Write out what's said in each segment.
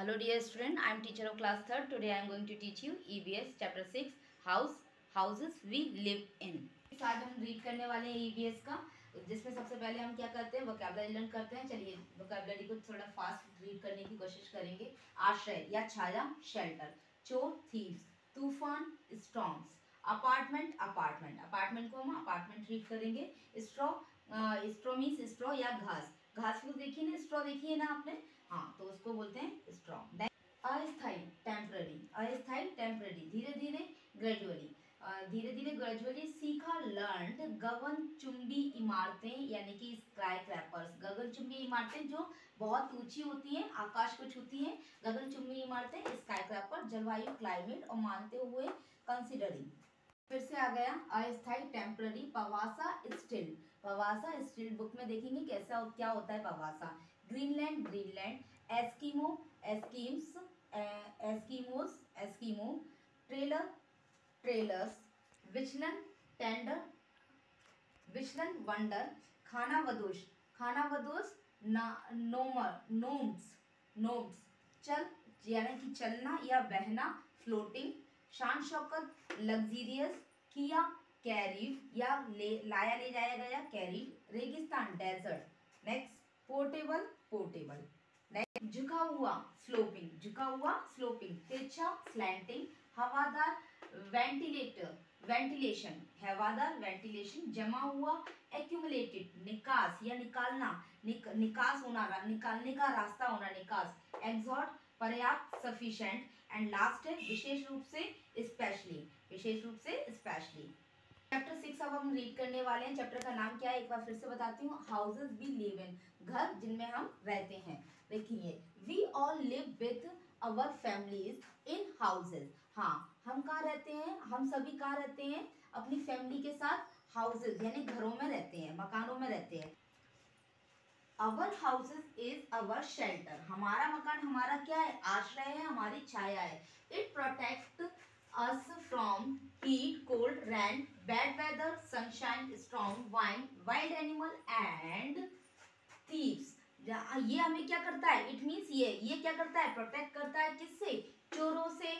Hello dear student, I am teacher of class 3rd. Today I am going to teach you EVS chapter 6 houses we live in. आज हम read करने वाले हैं EVS का, जिसमें सबसे पहले हम क्या करते हैं, वोकैबुलरी लर्न करते हैं। चलिए वोकैबुलरी को थोड़ा फास्ट रीड करने की कोशिश करेंगे। आश्रय या छाया शेल्टर, चोर थीव्स, तूफान स्टॉर्म्स, अपार्टमेंट अपार्टमेंट को हम अपार्टमेंट रीड करेंगे। स्ट्रॉ मीन्स स्ट्रॉ या घास, घास को देखिए ना, स्ट्रॉ देखिए ना आपने, हाँ तो उसको बोलते हैं स्ट्रॉ। अस्थायी टेम्पररी, धीरे धीरे ग्रेजुअली सीखा लर्नड, गगनचुंबी इमारतें यानी कि स्काई क्रैपर्स, गगनचुंबी इमारतें जो बहुत ऊंची होती हैं, आकाश को छूती हैं, गगनचुंबी इमारतें स्काई क्रैपर। जलवायु क्लाइमेट और मानते हुए कंसिडरिंग। फिर से आ गया अस्थायी टेम्पररी, पवासा स्टिल बुक में देखेंगे कैसा क्या होता है पवासा। ग्रीनलैंड, एस्कीमो, ट्रेलर्स, विचलन वंडर, खानाबदोश, नोम्स, चल यानी कि चलना या बहना, फ्लोटिंग। शान शौकत लग्जीरियस, किया कैरीड या लाया ले जाया गया, कैरीड। रेगिस्तान डेजर्ट। Next portable. नेक्स्ट झुका हुआ स्लोपिंग, तिरछा स्लैंटिंग। हवादार वेंटिलेशन, जमा हुआ। एक्यूमुलेटेड निकास या निकालना, निकास होना, निकालने का रास्ता होना, निकास। एग्जॉट पर्याप्त, सफिशिएंट। एंड लास्ट है विशेष रूप से, स्पेशली। चैप्टर 6 अब हम रीड करने वाले हैं। चैप्टर का नाम क्या है एक बार फिर से बताती हूँ, हाउसेस वी लिव इन, घर जिनमें हम रहते हैं। देखिए, we all live with our families in houses. हाँ, हम कहाँ रहते हैं, हम सभी कहाँ रहते हैं, अपनी फैमिली के साथ हाउसेस यानी घरों में रहते हैं, मकानों में रहते हैं। अवर हाउसेस इज अवर शेल्टर, हमारा मकान हमारा क्या है, आश्रय है, हमारी छाया है। It protect us from heat, cold, rain, bad weather, sunshine, storm, wild animal and thieves। ये हमें क्या करता है, इट मीन्स ये क्या करता है, प्रोटेक्ट करता है किससे, चोरों से।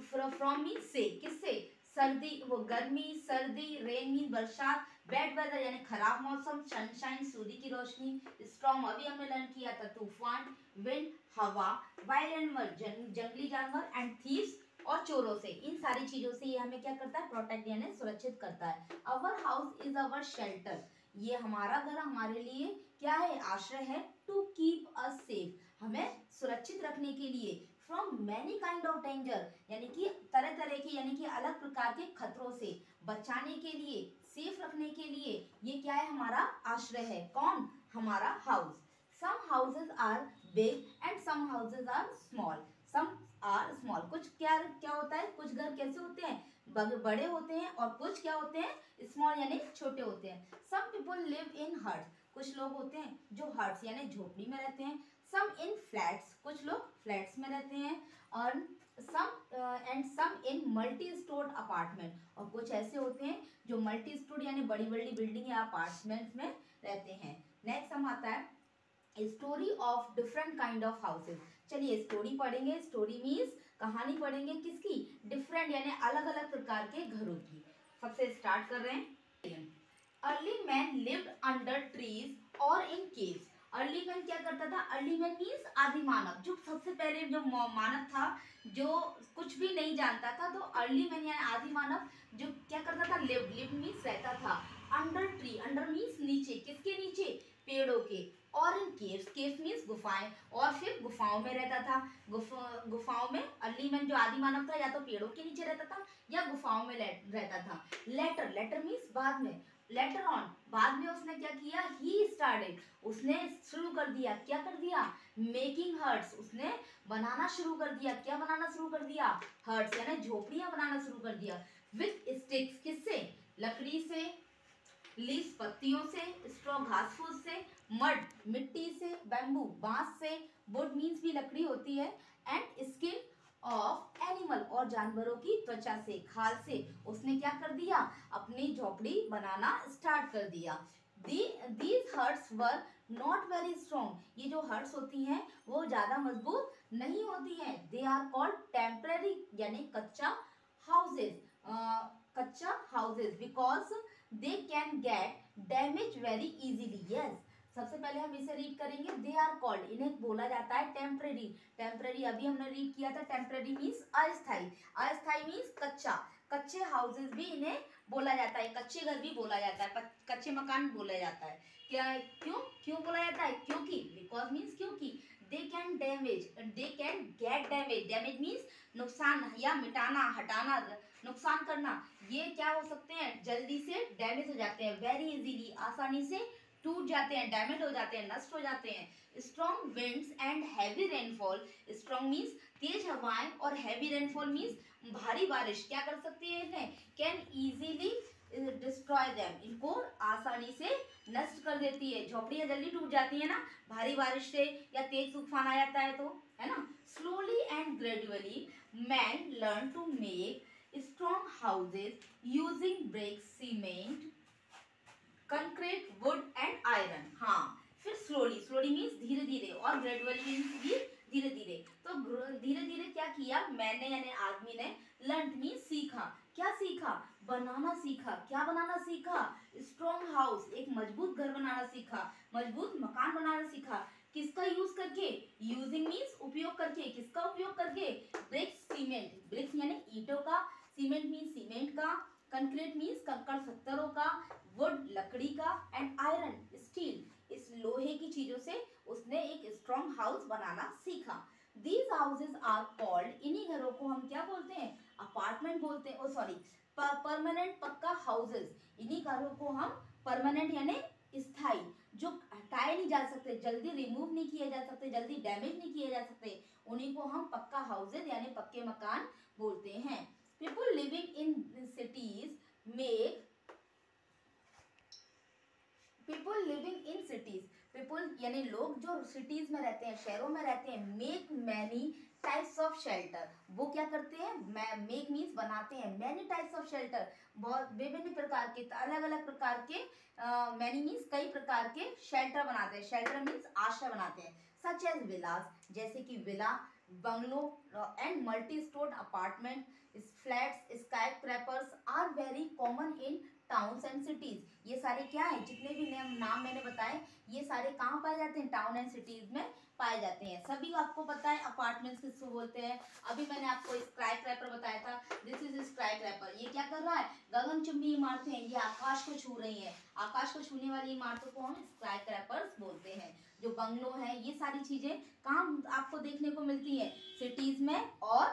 फ्रॉम मीन्स से, किससे, सर्दी वो गर्मी, सर्दी, रेन मीन बरसात, बैड वेदर यानी खराब मौसम, सनशाइन सूर्य की रोशनी, स्टॉर्म अभी हमने लर्न किया था तूफान, विंड हवा, वाइल्ड एनिमल जंगली जानवर, एंड थीव्स और चोरों से। इन सारी चीजों से ये हमें क्या करता है, प्रोटेक्ट यानी सुरक्षित करता है। अवर हाउस इज अवर शेल्टर, ये हमारा घर हमारे लिए क्या है, आश्रय है। टू कीप अस सेफ, हमें सुरक्षित रखने के लिए। From many kind of danger यानी कि तरह तरह के यानी कि अलग प्रकार के खतरों से बचाने के लिए, सेफ रखने के लिए ये क्या है, हमारा आश्रय है। कौन, हमारा house. Some houses are big and some houses are small, कुछ क्या होता है, कुछ घर कैसे होते हैं, बड़े होते हैं, और कुछ क्या होते हैं, स्मॉल यानी छोटे होते हैं। Some people live in huts, कुछ लोग होते हैं जो हट्स यानी झोपड़ी में रहते हैं। सम इन फ्लैट्स, कुछ लोग फ्लैट्स में रहते हैं। और सम इन मल्टी स्टोर्ड अपार्टमेंट, और कुछ ऐसे होते हैं जो मल्टी स्टोर्ड यानी बड़ी बड़ी बिल्डिंग या अपार्टमेंट में रहते हैं। नेक्स्ट हम आता है story of different kind of houses. चलिए स्टोरी पढ़ेंगे, स्टोरी मीन्स कहानी पढ़ेंगे, किसकी, डिफरेंट यानी अलग अलग प्रकार के घरों की। सबसे स्टार्ट कर रहे हैं। Early man lived under trees और इन केव्स। अर्ली मैन क्या करता था, अर्ली मैन मीन्स आदि मानव, जो सबसे पहले जो मानव था, जो कुछ भी नहीं जानता था, तो अर्ली मैन यानी आदि मानव जो क्या करता था, लिव मीन्स रहता था। अंडर ट्री, अंडर मीन्स नीचे, किसके नीचे, पेड़ों के। और इन केव्स मीन्स गुफाएं, और फिर गुफाओं में रहता था। गुफाओं में अर्ली मैन जो आदि मानव था या तो पेड़ों के नीचे रहता था या गुफाओं में रहता था। लेटर मीन्स बाद में, लेटर ऑन बाद में उसने क्या किया, ही स्टार्टेड उसने शुरू कर दिया, क्या कर दिया, मेकिंग हर्ट्स उसने बनाना शुरू कर दिया। क्या बनाना शुरू कर दिया, हर्ट्स यानी झोपड़ियां बनाना शुरू कर दिया। विथ स्टिक्स, किससे, लकड़ी से। लीव्स पत्तियों से, स्ट्रॉ घास फूस से, मड मिट्टी से, बैम्बू बांस से, वुड मीन्स भी लकड़ी होती है, एंड स्किन ऑफ एनिमल और जानवरों की त्वचा से, खाल से उसने क्या कर दिया, अपनी झोपड़ी बनाना स्टार्ट कर दिया। These huts were not very strong, ये जो हट्स होती हैं वो ज़्यादा मजबूत नहीं होती हैं, दे आर कॉल्ड टेम्पररी यानी कच्चा हाउसेज, कच्चा houses because they can get damage very easily. Yes, सबसे पहले हम इसे रीड करेंगे, दे आर कॉल्ड, इन्हें बोला जाता है टेम्पररी। टेम्पररी अभी हमने रीड किया था, टेम्पररी मीन्स अस्थाई, अस्थाई मीन्स कच्चा, कच्चे हाउसेज भी इन्हें बोला जाता है, कच्चे घर भी बोला जाता है, कच्चे मकान बोला जाता है। क्या, क्यों क्यों बोला जाता है? क्योंकि, बिकॉज मीन्स क्योंकि, they can damage, they can get damage, damage means नुकसान या मिटाना, हटाना, नुकसान करना, ये क्या हो सकते हैं, जल्दी से डैमेज हो जाते हैं, वेरी इजीली, आसानी से टूट जाते हैं, डैमेज हो जाते हैं, नष्ट हो जाते हैं। Strong winds and heavy rainfall, strong means तेज हवाएं और हैवी रेनफॉल मीन्स भारी बारिश क्या कर सकती है इन्हें, कैन इजीली डिस्ट्रॉय देम, इनको आसानी से नष्ट कर देती है। झोपड़ियां जल्दी टूट जाती है ना भारी बारिश से या तेज तूफान आ जाता है तो, है ना। Slowly and gradually man learn to make strong houses using bricks, cement, concrete, wood and iron. हाँ, फिर स्लोली, स्लोली मीन्स धीरे धीरे, और ग्रेजुअली मीन्स भी धीरे धीरे। तो धीरे धीरे क्या किया मैंने यानी आदमी ने, लर्न मीन्स सीखा, क्या सीखा, बनाना सीखा। क्या बनाना सीखा, स्ट्रॉन्ग हाउस, एक मजबूत घर बनाना सीखा, मजबूत मकान बनाना सीखा। किसका यूज करके, यूजिंग मीन्स उपयोग करके, किसका उपयोग करके, ब्रिक्स, सीमेंट, ब्रिक्स यानी ईंटों का, सीमेंट मीन्स सीमेंट का, कंक्रीट मीन्स कंकड़ पत्थरों का, वुड लकड़ी का, एंड आयरन स्टील, इस लोहे की चीजों से उसने एक स्ट्रॉन्ग हाउस बनाना सीखा। दीज हाउसेज आर कॉल्ड, इन्हीं घरों को हम क्या बोलते हैं, अपार्टमेंट बोलते हैं, ओ सॉरी परमानेंट पक्का हाउसेज, इन्हीं घरों को हम परमानेंट यानी स्थायी, जो हटाए नहीं जा सकते, जल्दी रिमूव नहीं किए जा सकते, जल्दी डैमेज नहीं किए जा सकते, उन्हीं को हम पक्का हाउसेज यानी पक्के मकान बोलते हैं। People living in cities make, people living in cities, people यानी लोग जो सिटीज में रहते हैं, शहरों में रहते हैं, make many types of shelter, वो क्या करते हैं, मेक मीन्स बनाते हैं, मैनी टाइप्स ऑफ शेल्टर, बहुत विभिन्न प्रकार के, अलग अलग प्रकार के, मैनी मीन्स कई प्रकार के शेल्टर बनाते हैं, शेल्टर मीन्स आश्रय बनाते हैं, सच एज विलास, जैसे कि villa, bungalow and multi storeyed apartment, flats, skyscrapers are very common in towns and cities. ये सारे क्या है, जितने भी नाम मैंने बताए, ये सारे कहाँ पाए जाते हैं, टाउन एंड सिटीज में पाए जाते हैं। सभी आपको पता है अपार्टमेंट्स किसको बोलते हैं। अभी मैंने आपको स्काई क्रैपर बताया था, दिस इज स्काई क्रैपर, ये क्या कर रहा है, गगनचुंबी इमारतें, ये आकाश को छू रही है, आकाश को छूने वाली इमारतों को हम स्काई क्रैपर्स बोलते हैं। जो बंगलो है, ये सारी चीजें कहाँ आपको देखने को मिलती है, सिटीज में और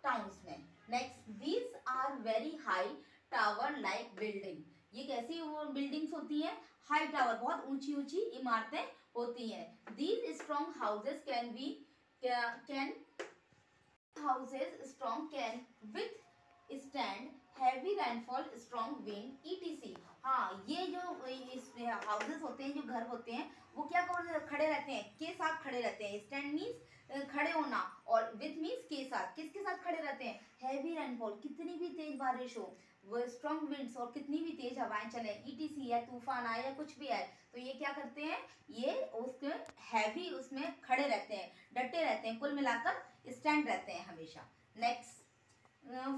टाउन्स में। Next, these are very high tower like building, ये कैसी वो बिल्डिंग्स होती हैं, हाई टावर, बहुत ऊंची ऊंची इमारतें होती हैं। These strong houses can be, can houses strong can with stand heavy rainfall, strong wind etc. हाँ, ये जो हाउसेज होते हैं, जो घर होते हैं, वो क्या खड़े रहते हैं, के साथ खड़े रहते हैं, स्टैंड मीन्स खड़े होना, और विथ मीन्स के साथ, किसके साथ खड़े रहते हैं, हैवी रेनफॉल, कितनी भी तेज बारिश हो, वो स्ट्रॉन्ग विंड्स और कितनी भी तेज हवाएं चले, ईटीसी या तूफान आए या कुछ भी आए, तो ये क्या करते हैं, ये उसके हैवी उसमें खड़े रहते हैं, डटे रहते हैं, कुल मिलाकर स्टैंड रहते हैं हमेशा। Next,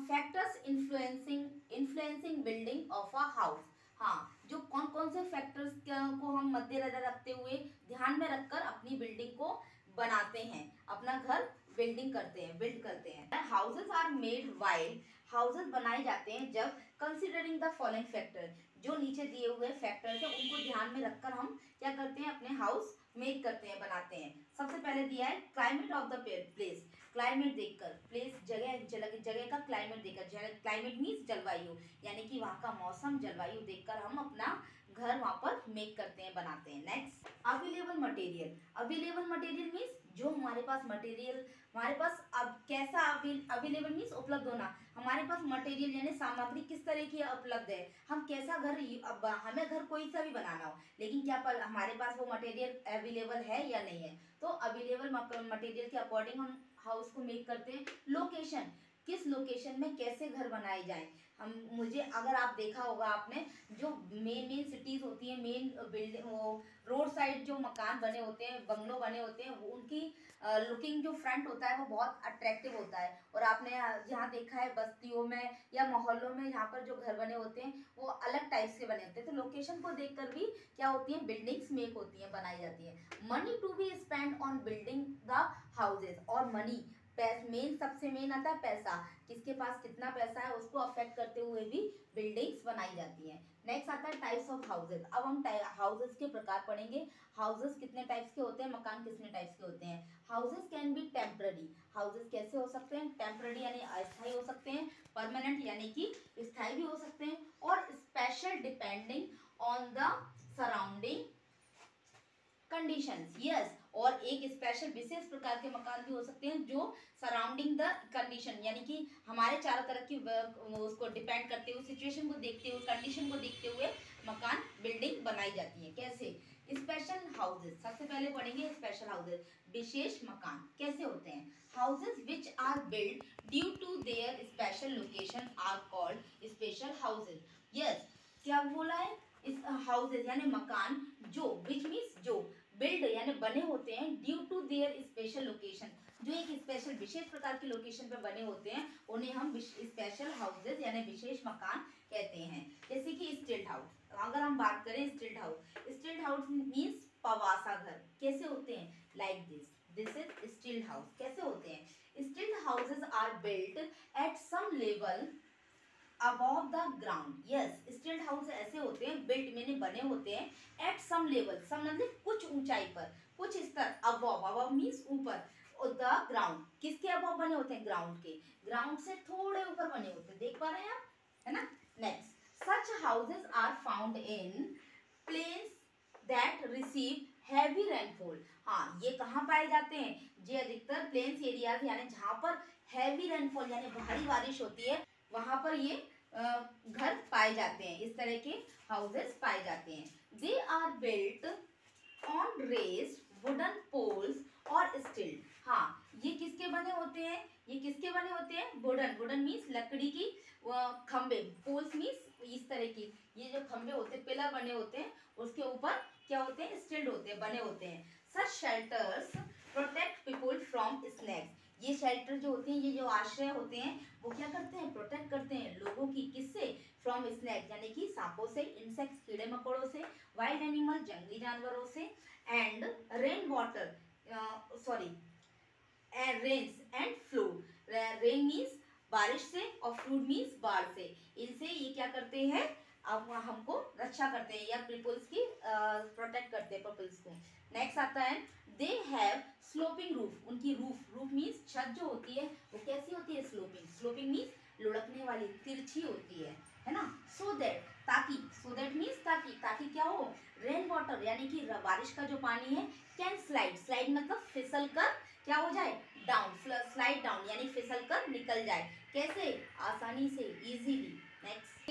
factors influencing building of a house. हाँ, जो कौन कौन से फैक्टर्स को हम मद्देनजर रखते हुए, ध्यान में रखकर अपनी बिल्डिंग को बनाते हैं, अपना घर बिल्डिंग करते हैं, बिल्ड करते हैं। Houses are made while, houses बनाए जाते हैं जब कंसिडरिंग द फॉलोइंग फैक्टर, जो नीचे दिए हुए फैक्टर्स हैं उनको ध्यान में रखकर हम क्या करते हैं, अपने हाउस मेक करते हैं, बनाते हैं। सबसे पहले दिया है climate of the place, climate देखकर, प्लेस जगह का क्लाइमेट देखकर, क्लाइमेट मीन्स जलवायु, यानी कि वहाँ का मौसम, जलवायु देखकर हम अपना घर वहाँ पर मेक करते हैं, बनाते हैं। Next, available material, available material means जो हमारे पास मटेरियल, हमारे पास अब कैसा अवेलेबल मीन्स उपलब्ध होना, हमारे पास मटेरियल यानी सामग्री किस तरह की उपलब्ध है, हम कैसा घर, अब हमें घर कोई सा भी बनाना हो, लेकिन क्या पर हमारे पास वो मटेरियल अवेलेबल है या नहीं है, तो अवेलेबल मटेरियल के अकॉर्डिंग हम हाउस को मेक करते हैं। लोकेशन, किस लोकेशन में कैसे घर बनाए जाएं। मुझे अगर आप देखा होगा आपने, जो मेन सिटीज होती है, मेन बिल्डिंग, वो रोड साइड जो मकान बने होते हैं, बंगलो बने होते हैं, वो उनकी लुकिंग जो फ्रंट होता है वो बहुत अट्रैक्टिव होता है। और आपने जहाँ देखा है बस्तियों में या मोहल्लों में, यहाँ पर जो घर बने होते हैं वो अलग टाइप से बने होते हैं। तो लोकेशन को देखकर भी क्या होती है, बिल्डिंग्स मेक होती हैं, बनाई जाती है। Money to be spend on building the houses, और मनी मेन, सबसे मेन आता है पैसा, किसके पास कितना पैसा है उसको अफेक्ट करते हुए भी बिल्डिंग्स बनाई जाती हैं। नेक्स्ट आता है टाइप्स ऑफ हाउसेज। अब हम हाउसेज के प्रकार पढ़ेंगे। हाउसेज कितने टाइप्स के होते हैं, मकान कितने टाइप्स के होते हैं। Houses can be temporary, houses कैसे हो सकते हैं, टेम्पररी यानी अस्थायी हो सकते हैं, परमानेंट यानी कि स्थायी भी हो सकते हैं, और special depending on the surrounding conditions. Yes, और एक स्पेशल विशेष प्रकार के मकान भी हो सकते हैं जो सराउंडिंग द कंडीशन, यानी कि हमारे चारों तरफ की उसको डिपेंड करते हुए, सिचुएशन को देखते हुए, कंडीशन को देखते हुए मकान, बिल्डिंग बनाई जाती है। कैसे? स्पेशल हाउसेज, सबसे पहले पढ़ेंगे स्पेशल हाउसेज, विशेष मकान कैसे होते हैं। Houses which are build due to their special location are called special houses. Yes, क्या बोला है, इस हाउसेज यानी मकान जो, विच मीन्स जो, बिल्ड यानी बने होते हैं, due to their special location, जो एक स्पेशल विशेष प्रकार की लोकेशन पे बने होते हैं, उन्हें हम स्पेशल हाउसेज यानी विशेष मकान कहते हैं। जैसे कि स्टिल्ट हाउस, अगर हम बात करें स्टिल्ट हाउस मीन्स पवासा घर, कैसे होते हैं, like this is stilt house. कैसे होते हैं, stilt houses are built at some level above the ground. Yes, stilt house ऐसे होते हैं, बिल्ट मैंने बने होते हैं एट सम लेवल, सम मतलब कुछ ऊंचाई पर, कुछ स्तर, अबव मीन्स ऊपर, द ग्राउंड, किसके अबव बने होते हैं, ग्राउंड के, ग्राउंड से थोड़े ऊपर बने होते हैं, देख पा रहे हैं आप, है ना। Next, such houses are found in plains that receive heavy rainfall. हाँ, ये कहाँ पाए जाते हैं, ये अधिकतर प्लेन्स एरियाज यानी जहाँ पर हैवी रेनफॉल यानी भारी बारिश होती है, वहां पर ये घर पाए जाते हैं, इस तरह के हाउसेस पाए जाते हैं। They are built on raised wooden poles और स्टील। हाँ, ये किसके बने होते हैं, ये किसके बने होते हैं, वुडन, वुडन मीन्स लकड़ी की खंबे, पोल्स मीन्स इस तरह की, ये जो खंबे होते हैं, पिलर बने होते हैं, उसके ऊपर क्या होते हैं, स्टील्ड होते हैं, बने होते हैं। Such shelters protect people from snakes. ये शेल्टर जो होते हैं, ये जो आश्रय होते हैं, वो क्या करते हैं, प्रोटेक्ट करते हैं लोगों की, किससे, फ्रॉम स्नेक यानी कि सांपों से, इंसेक्ट्स कीड़े मकोड़ों से, वाइल्ड एनिमल जंगली जानवरों से, and rain water, sorry, rains and flood. Rain means बारिश से और फ्लूड मीन्स बाढ़ से, इनसे ये क्या करते हैं, अब हमको रक्षा करते हैं या पीपल्स की प्रोटेक्ट करते हैं पीपल्स को। नेक्स्ट आता है, दे हैव स्लोपिंग रूफ, उनकी रूफ मीन्स छत जो होती है वो कैसी होती है, स्लोपिंग मीन्स लुढ़कने वाली, तिरछी होती है ना। सो दैट, ताकि, सो दैट मीन्स ताकि क्या हो, रेन वाटर यानी कि बारिश का जो पानी है, कैन स्लाइड मतलब फिसल कर क्या हो जाए, डाउन, स्लाइड डाउन यानी फिसल कर निकल जाए, कैसे, आसानी से, इजीली। नेक्स्ट,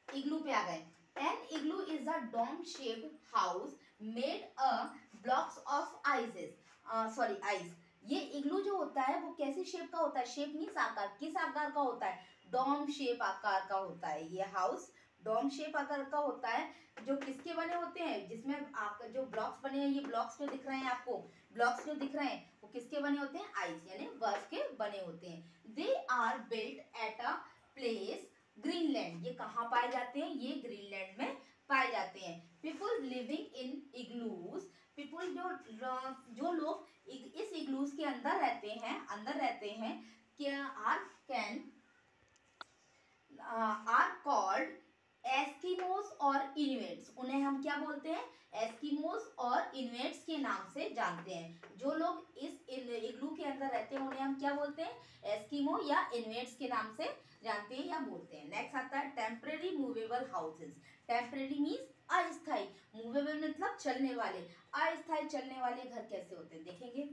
इग्लू पे आ गए। An igloo is a dome shaped house made a blocks of ice. ये इग्लू जो होता है वो कैसी शेप का होता है, शेप मीन्स आकार, किस आकार का होता है, डोम शेप आकार का होता है। ये हाउस डोम शेप आकार का होता है, जो किसके बने होते हैं, जिसमें आपका जो ब्लॉक्स बने हैं, ये ब्लॉक्स जो दिख रहे हैं आपको, ब्लॉक्स जो दिख रहे हैं वो किसके बने होते हैं, आइस यानी बर्फ के बने होते हैं। They are built at a place Greenland, ये कहाँ पाए जाते हैं, ये ग्रीनलैंड में पाए जाते हैं। People living in igloos, people जो लोग इस इग्लूज के अंदर रहते हैं, क्या आर कॉल्ड एस्किमोस और इन्वेट्स। उन्हें हम क्या बोलते हैं, एस्किमोस और इन्वेट्स के नाम से जानते हैं। जो लोग इस इग्लू के अंदर रहते हैं उन्हें हम क्या बोलते हैं, एस्किमो या इन्वेट्स के नाम से जानते हैं या बोलते हैं। नेक्स्ट आता है temporary movable houses. Temporary means अस्थायी, मूवेबल मतलब चलने वाले, अस्थायी चलने वाले घर कैसे होते हैं देखेंगे।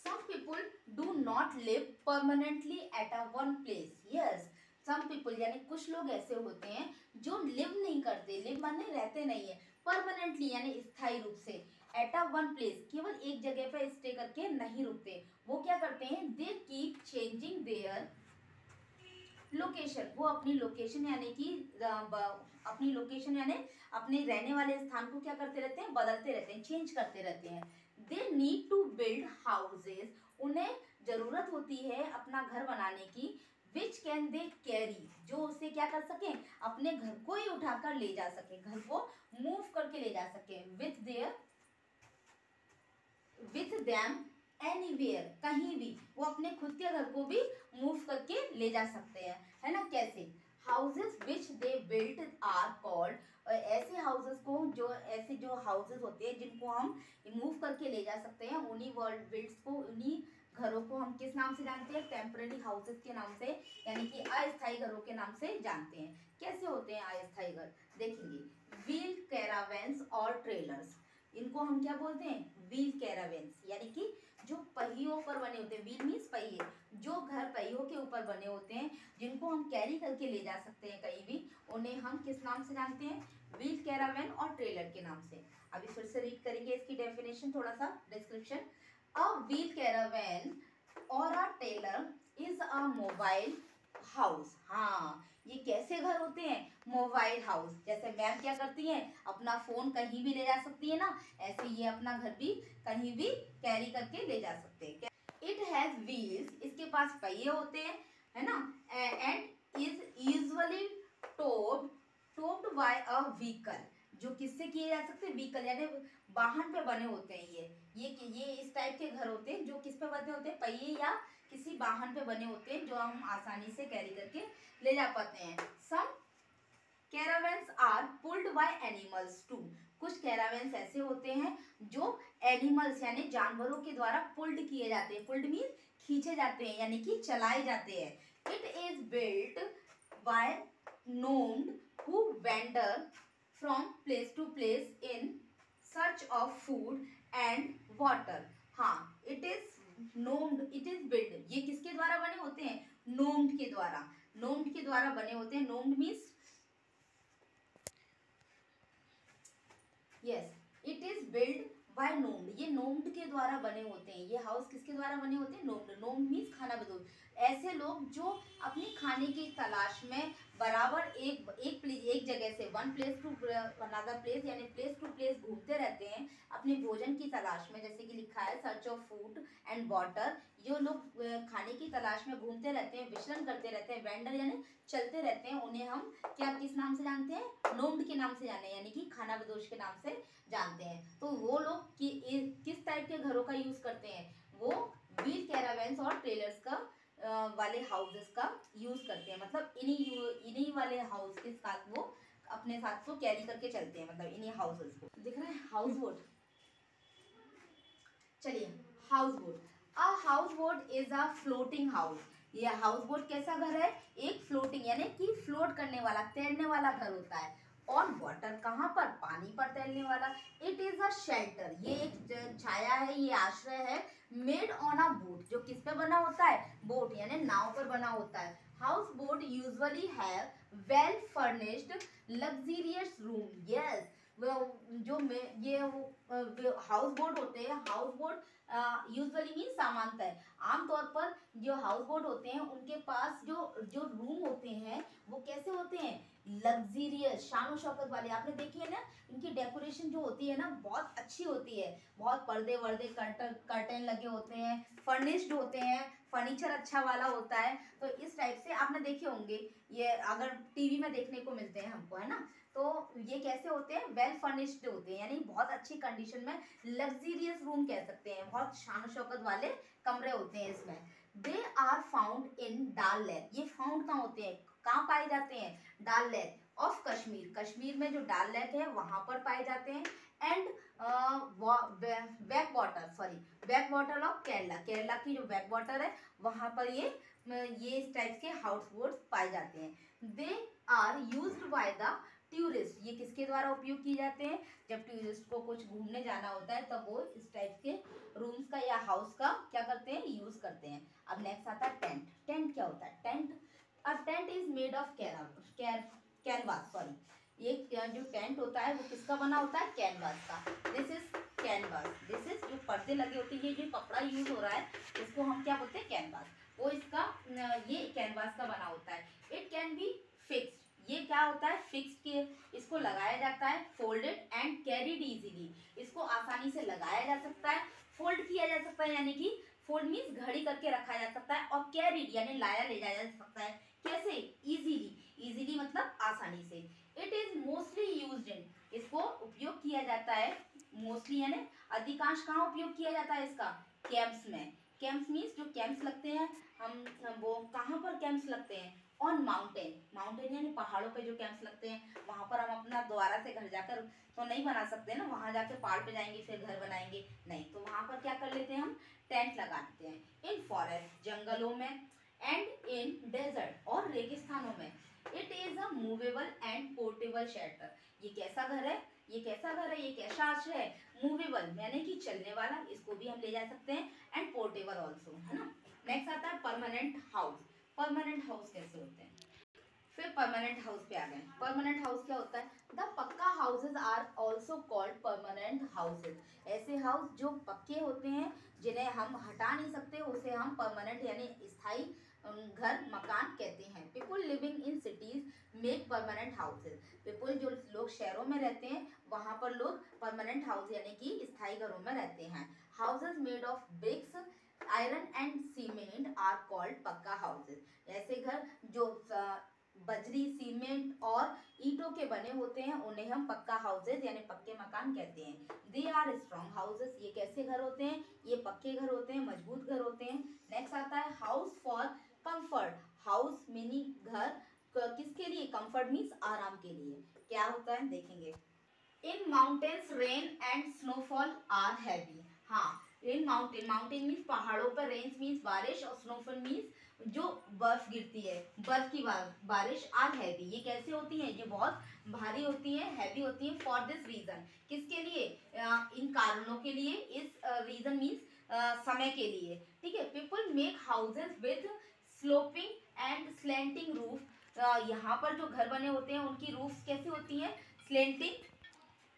Some people do not live permanently at a one place. Yes, some people यानी कुछ लोग ऐसे होते हैं जो लिव नहीं करते, लिव माने रहते नहीं है, परमानेंटली यानी स्थायी रूप से एट अ वन प्लेस, केवल एक जगह पे स्टे करके नहीं रुकते, वो क्या करते हैं, they keep changing their location, वो अपनी लोकेशन यानी कि अपनी लोकेशन यानी अपने रहने वाले स्थान को क्या करते रहते हैं, बदलते रहते हैं, चेंज करते रहते हैं। They need to build houses, उन्हें जरूरत होती है अपना घर बनाने की, विच कैन दे कैरी, जो उसे क्या कर सके, अपने घर को ही उठाकर ले जा सके, घर को मूव करके ले जा सके, विथ देम एनीवेयर, कहीं भी, वो अपने खुद के घर को भी मूव करके ले जा सकते हैं, है ना। कैसे, houses which they built are called, ऐसे हाउसेस को, जो ऐसे जो हाउसेस होते हैं जिनको हम मूव करके ले जा सकते हैं, उन्हीं वर्ल्ड बिल्ड्स को, उन्हीं घरों को हम किस नाम से जानते हैं, टेम्पररी हाउसेस के नाम से, यानी कि अस्थायी घरों के नाम से जानते हैं। कैसे होते हैं अस्थायी घर, देखेंगे, व्हील कैरावेंस और ट्रेलर्स, इनको हम क्या बोलते हैं, व्हील कैरावेंस, यानी कि जो पहियों पर बने होते हैं, व्हील मीन्स पहिए, जो घर पहियों के ऊपर बने होते हैं, जिनको हम कैरी करके ले जा सकते हैं कहीं भी, उन्हें हम किस नाम से जानते हैं, व्हील कैरावेन और ट्रेलर के नाम से। अभी फिर से रीड करेंगे इसकी डेफिनेशन, थोड़ा सा डिस्क्रिप्शन। अ व्हील कैरावेन और a trailer is a mobile house. हाँ, ये कैसे घर होते हैं, मोबाइल हाउस, जैसे मैम क्या करती हैं, अपना फोन कहीं भी ले जा सकती है ना, ऐसे ये अपना घर भी कहीं भी कैरी करके ले जा सकते हैं। इट हैज व्हील्स, इसके पास पहिए होते हैं, है ना, एंड इज यूजुअली टोप्ड बाय अ व्हीकल, जो किससे किए जा सकते हैं, व्हीकल यानी वाहन पे बने होते हैं। ये इस टाइप के घर होते हैं जो किस पे बने होते हैं, पहिए या किसी वाहन पे बने होते हैं, जो हम आसानी से कैरी करके ले जा पाते हैं। Some caravans are pulled by animals too, कुछ कैरावेंस ऐसे होते हैं जो एनिमल्स यानी जानवरों के द्वारा पुल्ड किए जाते हैं, पुल्ड मीन खींचे जाते हैं, यानी कि चलाए जाते हैं। It is built by nomad who wander from place to place in search of food and water. हाँ, it is nomad, it is build, ये किसके द्वारा बने होते हैं, नोम्ड के द्वारा, नोम्ड के द्वारा बने होते हैं। Nomad means, yes, it is build by nomad, ये नोम्ड के द्वारा बने होते हैं। ये हाउस किसके द्वारा बने होते हैं, नोम्ड, नोम्ड मीन्स खाना बदोश, ऐसे लोग जो अपनी खाने की तलाश में बराबर एक जगह से one place to another place यानी प्लेस टू प्लेस घूमते रहते हैं अपने भोजन की तलाश में, जैसे कि लिखा है search of food and water, जो लोग खाने की तलाश में घूमते रहते हैं, विचरण करते रहते हैं, वेंडर यानी चलते रहते हैं, उन्हें हम क्या किस नाम से जानते हैं, नोम्ड के नाम से जाने, यानी कि खाना बदोश के नाम से जानते हैं। तो वो लोग किस टाइप के घरों का यूज करते हैं, वो व्हील कैरावेंस और ट्रेलर्स का वाले हाउसेस का यूज करते हैं, मतलब इन्हीं वाले हाउस के साथ वो अपने साथ को कैरी करके चलते हैं, मतलब इन्हीं हाउसेस को। दिख रहा है हाउस बोट, चलिए house boat, a house boat is a floating house, ये हाउस बोट कैसा घर है, एक फ्लोटिंग यानी कि फ्लोट करने वाला, तैरने वाला घर होता है। ऑन वाटर, कहाँ पर, पानी पर तैरने वाला। इट इज अ शेल्टर, ये एक छाया है, ये आश्रय है। मेड ऑन अ बोट, जो किस पे बना होता है, बोट यानी नाव पर बना होता है। House boat usually have well furnished luxurious room, yes, जो ये हाउस बोट होते हैं, हाउस बोट यूजुअली मीन सामान्यतः, आमतौर पर जो हाउस बोट होते हैं उनके पास जो जो रूम होते हैं वो कैसे होते हैं, लग्जरियस, शानो शौकत वाले। आपने देखी है ना, इनकी डेकोरेशन जो होती है ना बहुत अच्छी होती है, बहुत पर्दे वर्दे कर्टन लगे होते हैं, फर्निश्ड होते हैं, फर्नीचर अच्छा वाला होता है। तो इस टाइप से आपने देखे होंगे, ये अगर टीवी में देखने को मिलते हैं हमको, है ना। तो ये कैसे होते हैं, वेल फर्निश्ड होते हैं, यानी बहुत अच्छी कंडीशन में, लग्जरियस रूम कह सकते हैं, बहुत शान शौकत वाले कमरे होते हैं इसमें। They are found in Dal lake, ये फाउंड कहाँ होते हैं, कहाँ पाए जाते हैं, डल लेक ऑफ कश्मीर, कश्मीर में जो डल लेक है वहां पर पाए जाते हैं। And back water of Kerala, Kerala की जो बैक वाटर है वहां पर ये इस टाइप के हाउस बोट्स पाए जाते हैं। They are used by the tourist, ये किसके द्वारा उपयोग किए जाते हैं, जब टूरिस्ट को कुछ घूमने जाना होता है तब वो इस टाइप के रूम्स का या हाउस का क्या करते हैं, यूज करते हैं। अब नेक्स्ट आता है टेंट। टेंट क्या होता है, tent, a tent is made of canvas, sorry, ये जो टेंट होता है वो किसका बना होता है, कैनवास का। This is canvas, this is जो पर्दे लगे होते हैं, ये जो कपड़ा यूज हो रहा है इसको हम क्या बोलते हैं, कैनवास। वो इसका ये कैनवास का बना होता है। इट कैन बी फिक्स्ड, ये क्या होता है, फिक्स के इसको लगाया जाता है। फोल्डेड एंड कैरीड इजीली, इसको आसानी से लगाया जा सकता है, फोल्ड किया जा सकता है, यानी कि फोल्ड मीन्स घड़ी करके रखा जा सकता है, और कैरीड यानी लाया ले जाया जा सकता है। कैसे, इजीली, इजीली मतलब आसानी से। It is mostly used in, इसको उपयोग किया जाता है मोस्टली यानी अधिकांश कहाँ उपयोग किया जाता है इसका, कैंप्स में। कैंप्स मीन्स जो कैंप्स लगते हैं हम वो कहाँ पर कैंप्स लगते हैं, ऑन माउंटेन, माउंटेन यानी पहाड़ों पे जो कैंप्स लगते हैं वहां पर हम अपना दोबारा से घर जाकर तो नहीं बना सकते ना, वहां जाके पहाड़ पे जाएंगे फिर घर बनाएंगे नहीं, तो वहां पर क्या कर लेते हैं हम, टेंट लगा देते हैं। इन फॉरेस्ट, जंगलों में, एंड इन डेजर्ट और रेगिस्तानों में। It is a movable and portable shelter, ये कैसा घर है, ये कैसा घर है, ये कैसा आश्रय है, मूवेबल यानी कि चलने वाला, इसको भी हम ले जा सकते हैं, एंड पोर्टेबल ऑल्सो, है ना। नेक्स्ट आता है परमानेंट हाउस। परमानेंट हाउस कैसे होते हैं, फिर परमानेंट हाउस पे आ गए। परमानेंट हाउस क्या होता है, the pucca houses are also called permanent houses. ऐसे हाउस जो पक्के होते हैं जिन्हें हम हटा नहीं सकते उसे हम परमानेंट यानी स्थायी घर, मकान कहते हैं। People living in cities make permanent houses, people जो लोग शहरों में रहते हैं वहां पर लोग परमानेंट हाउस यानी कि स्थायी घरों में रहते हैं। Houses made of bricks, iron and cement are called pucca houses. ऐसे घर जो बजरी, सीमेंट और ईंटों के बने होते हैं उन्हें हम पक्का हाउसेज यानी पक्के मकान कहते हैं। दे आर स्ट्रॉन्ग हाउसेज, ये कैसे घर होते हैं, ये पक्के घर होते हैं, मजबूत घर होते हैं। नेक्स्ट आता है house for comfort, house mini घर किसके लिए, कंफर्ट मीन्स आराम के लिए। क्या होता है देखेंगे। In mountains rain and snowfall are heavy, हाँ इन माउंटेन, माउंटेन मीन्स पहाड़ों पर, रेन्स मीन्स बारिश, और स्नोफॉल मीन्स जो बर्फ गिरती है, बर्फ की बारिश। आर हैवी, ये कैसे होती है, ये बहुत भारी होती है, हैवी होती है। फॉर दिस रीजन, किसके लिए, इन कारणों के लिए, इस रीजन मीन्स समय के लिए, ठीक है। People make houses with sloping and slanting roof, यहाँ पर जो घर बने होते हैं उनकी रूफ्स कैसी होती हैं, स्लैंटिंग,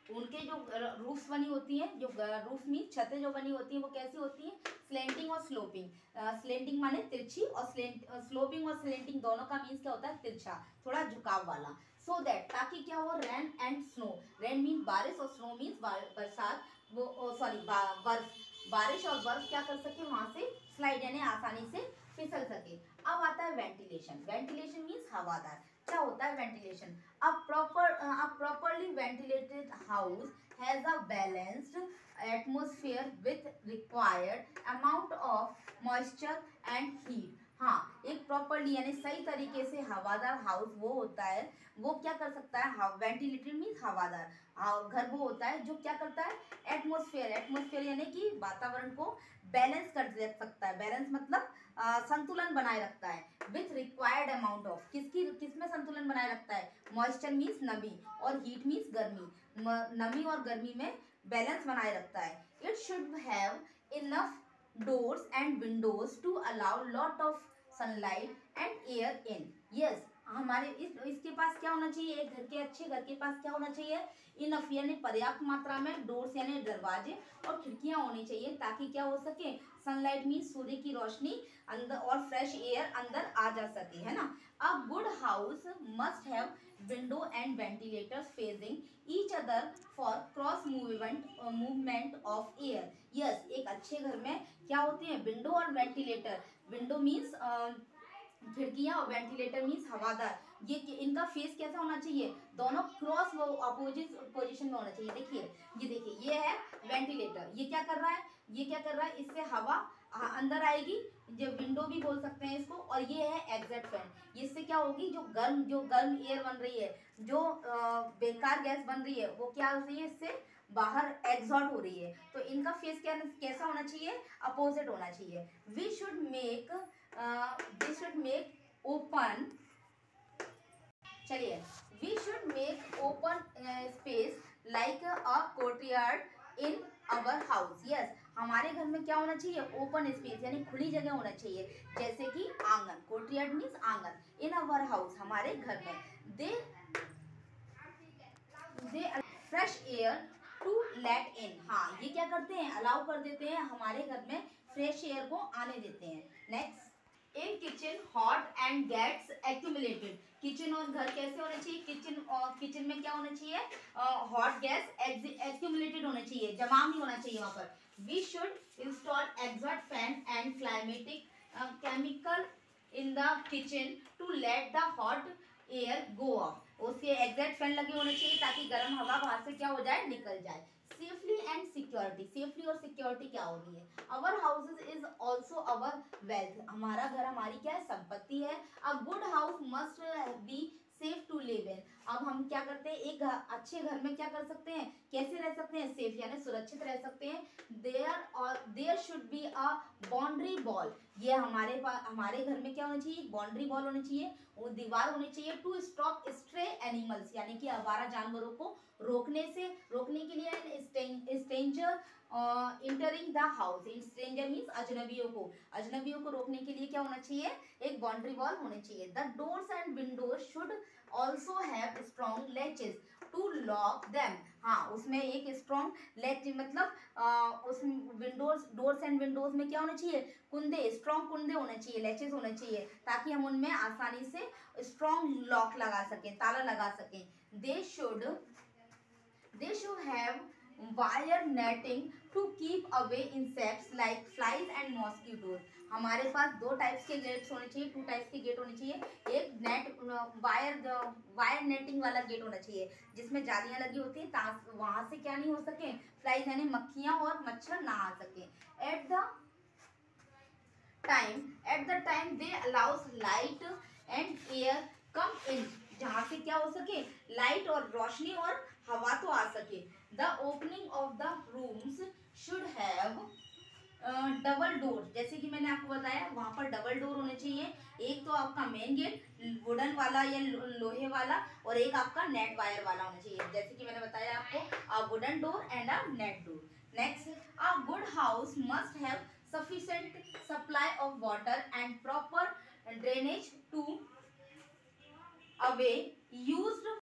उनके जो रूफ्स बनी होती हैं, जो रूफ मीन छतें जो बनी होती हैं वो कैसी होती हैं, स्लेंटिंग और स्लोपिंग। स्लेंटिंग माने तिरछी, और स्लोपिंग और स्लेंटिंग दोनों का मीन्स क्या होता है, तिरछा, थोड़ा झुकाव वाला। सो दैट, ताकि क्या हो, rain and snow, rain mean बारिश और स्नो मीन्स बरसात, वो सॉरी बर्फ, बारिश और बर्फ क्या कर सके, वहां से स्लाइड यानी आसानी से फिसल सके। अब आता है वेंटिलेशन। वेंटिलेशन मीन्स हवादार। क्या होता है ventilation, a properly ventilated house has a balanced atmosphere with required amount of moisture and heat। हाँ, एक प्रॉपरली यानी सही तरीके से हवादार हाउस वो होता है, वो क्या कर सकता है, वेंटिलेटेड मीन्स हवादार घर वो होता है जो क्या करता है, एटमोस्फेयर, एटमोस्फेयर यानी कि वातावरण को बैलेंस कर सकता है। बैलेंस मतलब संतुलन बनाए रखता है। विथ रिक्वायर्ड अमाउंट ऑफ, किसमें संतुलन बनाए रखता है, मॉइस्चर मीन्स नमी, और हीट मीन्स गर्मी, नमी और गर्मी में बैलेंस बनाए रखता है। It should have enough doors and windows to allow lot of sunlight and air in. Yes, हमारे इसके पास क्या होना चाहिए, एक घर के अच्छे घर के पास क्या होना चाहिए, इनफ यानी पर्याप्त मात्रा में, डोर्स यानी दरवाजे और खिड़कियां होनी चाहिए, ताकि क्या हो सके, सनलाइट मीन्स सूर्य की रोशनी अंदर और फ्रेश एयर अंदर आ जा सके, है ना। अ good house must have window and ventilators facing each other for cross movement of air. Yes, एक अच्छे घर में क्या होते हैं, विंडो और वेंटिलेटर। विंडो मीन्स खिड़कियां और वेंटिलेटर मीन्स हवादार। ये इनका फेस कैसा होना चाहिए, दोनों क्रॉस वो अपोजिट पोजीशन में होना चाहिए। देखिए, ये देखिए, ये है वेंटिलेटर, ये क्या कर रहा है, ये क्या कर रहा है, इससे हवा अंदर आएगी, जो विंडो भी बोल सकते हैं इसको, और ये है एग्जिट फैन। इससे क्या होगी, जो गर्म एयर बन रही है, जो बेकार गैस बन रही है, वो क्या हो रही है, इससे बाहर एग्जॉट हो रही है। तो इनका फेस कैसा होना चाहिए, अपोजिट होना चाहिए। वी शुड मेक ओपन, चलिए, we should make open space like a courtyard in our house. Yes, हमारे घर में क्या होना चाहिए, ओपन स्पेस यानी खुली जगह होना चाहिए, जैसे कि आंगन, कोर्टयार्ड मीन्स आंगन, इन अवर हाउस हमारे घर में। दे दे फ्रेश एयर टू लेट इन। हाँ, ये क्या करते हैं, अलाउ कर देते हैं, हमारे घर में फ्रेश एयर को आने देते हैं। Next, in kitchen hot and gets accumulated. Kitchen और घर कैसे होने चाहिए, किचन में क्या होना चाहिए, हॉट गैस एक्यूमुलेटेड होना चाहिए, जमा नहीं होना चाहिए वहां पर। We should install exhaust fan and climatic chemical in the kitchen to let the hot air go off. उसके एग्जैक्ट फैन लगे होने चाहिए ताकि गर्म हवा बाहर से क्या हो जाए, निकल जाए। सेफली एंड सिक्योरिटी, सेफली और सिक्योरिटी क्या हो रही है, our houses is also our wealth. हमारा घर हमारी क्या है, संपत्ति है। A good house must be safe to live in. अब हम क्या करते हैं, एक अच्छे घर में क्या कर सकते हैं, कैसे रह सकते हैं, सेफ यानी सुरक्षित रह सकते हैं। There should be a boundary wall. ये हमारे पास, हमारे घर में क्या होना चाहिए, बाउंड्री वॉल होनी चाहिए, वो दीवार होनी चाहिए। टू स्टॉप स्ट्रे एनिमल्स, यानी कि आवारा जानवरों को रोकने के लिए। Stranger entering the house, stranger means अजनबियों को रोकने के लिए क्या होना चाहिए, एक बाउंड्री वॉल होनी चाहिए। The doors and windows should also have strong latches to lock them. हाँ, उसमें एक स्ट्रॉन्ग लैच, मतलब उस डोर्स एंड विंडोज में क्या होना चाहिए, कुंदे, स्ट्रॉन्ग कुंदे होने चाहिए, लैचेस होने चाहिए, ताकि हम उनमें आसानी से स्ट्रॉन्ग लॉक लगा सकें, ताला लगा सकें। दे should have wire netting to keep away insects like flies and mosquitoes। हमारे पास दो टाइप्स के गेट्स होने चाहिए, टू टाइप्स के गेट होने चाहिए। एक नेट वायर नेटिंग वाला गेट होना चाहिए जिसमें जालियां लगी होती हैं, वहां से क्या नहीं हो सके, फ्लाइज यानी मक्खियां और मच्छर ना आ सके। At the time they allows light and air come in. जहाँ से क्या हो सके, लाइट और रोशनी और हवा तो आ सके। The opening of the rooms should have double door. जैसे कि मैंने आपको बताया, वहां पर डबल डोर होने चाहिए। एक तो आपका मेन गेट वुडन वाला या लोहे वाला, और एक आपका नेट वायर वाला होना चाहिए। जैसे कि मैंने बताया आपको, a wooden door and a net door. Next, a good house must have sufficient supply of water and proper drainage to away used